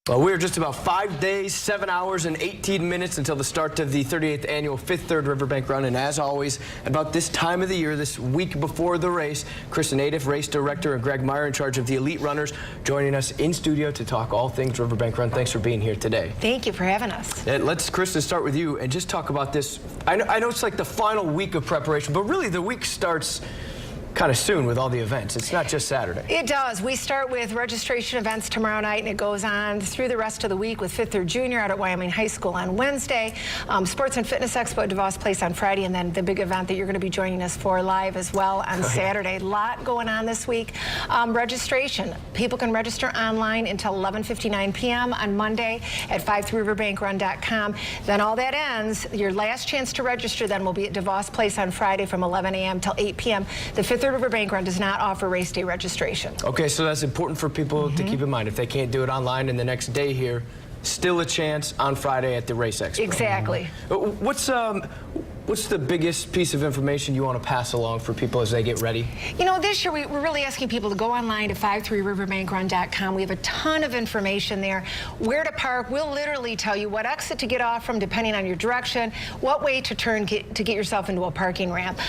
Well, we're just about 5 days, 7 hours, and 18 minutes until the start of the 38th annual Fifth Third Riverbank Run. And as always, about this time of the year, this week before the race, Kristen, Aidif, race director, and Greg Meyer, in charge of the elite runners, joining us in studio to talk all things Riverbank Run. Thanks for being here today. Thank you for having us. And let's, Kristen, start with you and just talk about this. I know it's like the final week of preparation, but really the week starts kind of soon with all the events. It's not just Saturday. It does. We start with registration events tomorrow night, and it goes on through the rest of the week with Fifth Third Junior out at Wyoming High School on Wednesday, Sports and Fitness Expo at DeVos Place on Friday, and then the big event that you're going to be joining us for live as well on Saturday. A lot going on this week. Registration. People can register online until 11:59 p.m. on Monday at 53riverbankrun.com. Then all that ends. Your last chance to register then will be at DeVos Place on Friday from 11 a.m. till 8 p.m. The Fifth Third Riverbank Run does not offer race day registration. Okay, so that's important for people to keep in mind. If they can't do it online in the next day here, still a chance on Friday at the Race Expo. Exactly. What's the biggest piece of information you want to pass along for people as they get ready? You know, this year we're really asking people to go online to 53riverbankrun.com. We have a ton of information there. Where to park. We'll literally tell you what exit to get off from depending on your direction, what way to turn to get yourself into a parking ramp.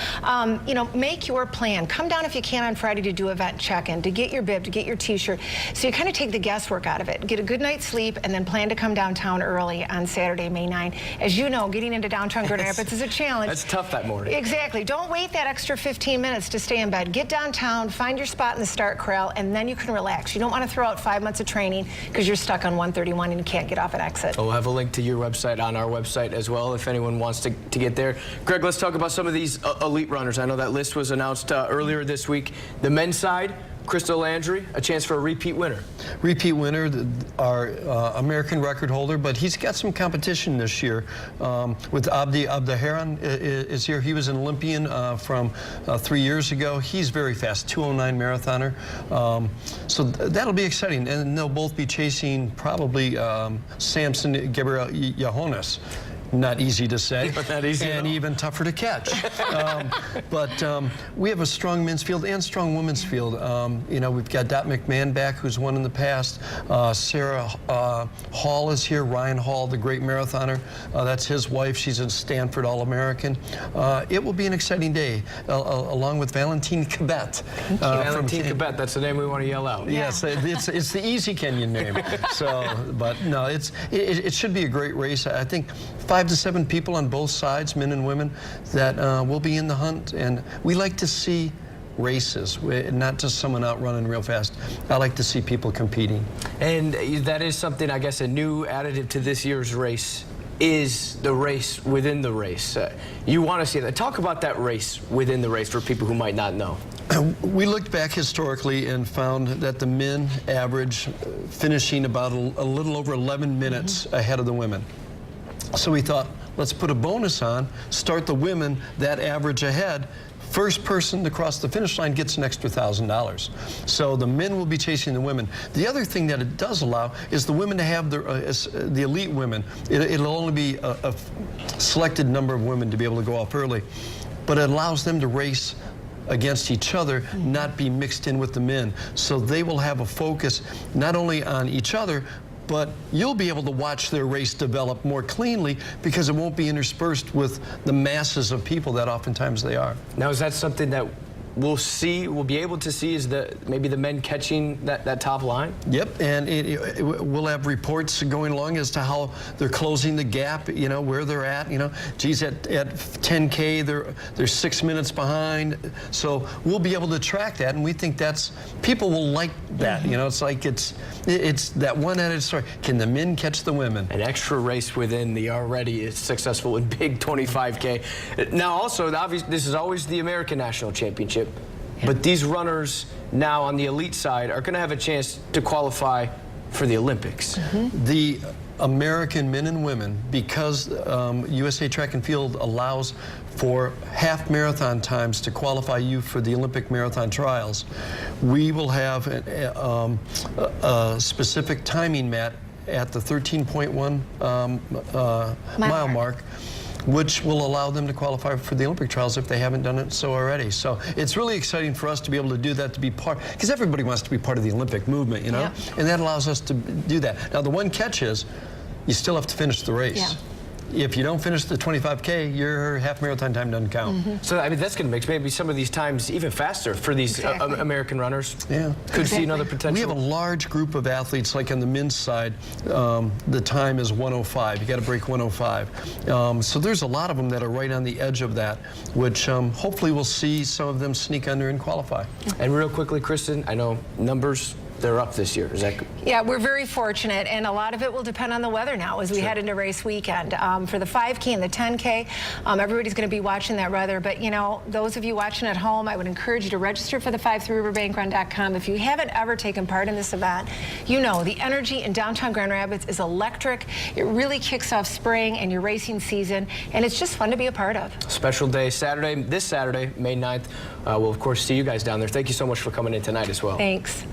You know, make your plan. Come down if you can on Friday to do event check-in, to get your bib, to get your t-shirt. So you kind of take the guesswork out of it. Get a good night's sleep and then plan to come downtown early on Saturday, May 9. As you know, getting into downtown Grand Rapids is a challenge. That's tough that morning. Exactly. Don't wait that extra 15 minutes to stay in bed. Get downtown, find your spot in the start corral, and then you can relax. You don't want to throw out 5 months of training because you're stuck on 131 and you can't get off an exit. We'll have a link to your website on our website as well if anyone wants to get there. Greg, let's talk about some of these elite runners. I know that list was announced earlier this week. The men's side, Crystal Landry, a chance for a repeat winner. Repeat winner, our American record holder, but he's got some competition this year. With Abdi Abdaharan is here. He was an Olympian from 3 years ago. He's very fast, 2:09 marathoner. So that'll be exciting, and they'll both be chasing probably Samson Gabriel Yahonas. Not easy to say, not easy and even tougher to catch. But we have a strong men's field and strong women's field. You know, we've got Dot McMahon back, who's won in the past. Sarah Hall is here. Ryan Hall, the great marathoner. That's his wife. She's a Stanford All-American. It will be an exciting day, along with Valentine Cabet. Valentine Cabet, that's the name we want to yell out. Yes, it's the easy Kenyan name. So, but no, it should be a great race. I think 5 to 7 people on both sides, men and women, that will be in the hunt. And we like to see races, not just someone out running real fast. I like to see people competing. And that is something, I guess, a new additive to this year's race is the race within the race. You want to see that. Talk about that race within the race for people who might not know. We looked back historically and found that the men average finishing about a little over 11 minutes ahead of the women. So we thought, let's put a bonus on, start the women that average ahead. First person to cross the finish line gets an extra $1,000. So the men will be chasing the women. The other thing that it does allow is the women to have the elite women. It'll only be a selected number of women to be able to go off early, but it allows them to race against each other, not be mixed in with the men. So they will have a focus not only on each other, but you'll be able to watch their race develop more cleanly because it won't be interspersed with the masses of people that oftentimes they are. Now, is that something that we'll be able to see, is maybe the men catching that top line? Yep, and we'll have reports going along as to how they're closing the gap, you know, where they're at, you know. Geez, at 10K, they're 6 minutes behind. So we'll be able to track that, and we think people will like that, you know. It's like it's that one-added story. Can the men catch the women? An extra race within the already successful and big 25K. Now, also, this is always the American National Championship. But these runners now on the elite side are going to have a chance to qualify for the Olympics. The American men and women, because USA Track and Field allows for half marathon times to qualify you for the Olympic marathon trials, we will have a specific timing mat at the 13.1 mile mark, which will allow them to qualify for the Olympic trials if they haven't done it so already. So it's really exciting for us to be able to do that, to be part, because everybody wants to be part of the Olympic movement, you know? Yeah. And that allows us to do that. Now, the one catch is you still have to finish the race. Yeah. If you don't finish the 25K, your half marathon time doesn't count. So, I mean, that's going to make maybe some of these times even faster for these Exactly. American runners. Yeah. Could see another potential. We have a large group of athletes, like on the men's side, the time is 105. You got to break 105. So there's a lot of them that are right on the edge of that, which hopefully we'll see some of them sneak under and qualify. And real quickly, Kristen, I know numbers, they're up this year. Is that good? Yeah, we're very fortunate, and a lot of it will depend on the weather now as we head into race weekend. For the 5K and the 10K, everybody's going to be watching that weather. But, you know, those of you watching at home, I would encourage you to register for the 5throughriverbankrun.com. If you haven't ever taken part in this event, you know the energy in downtown Grand Rapids is electric. It really kicks off spring and your racing season, and it's just fun to be a part of. Special day Saturday, this Saturday, May 9th. We'll, of course, see you guys down there. Thank you so much for coming in tonight as well. Thanks.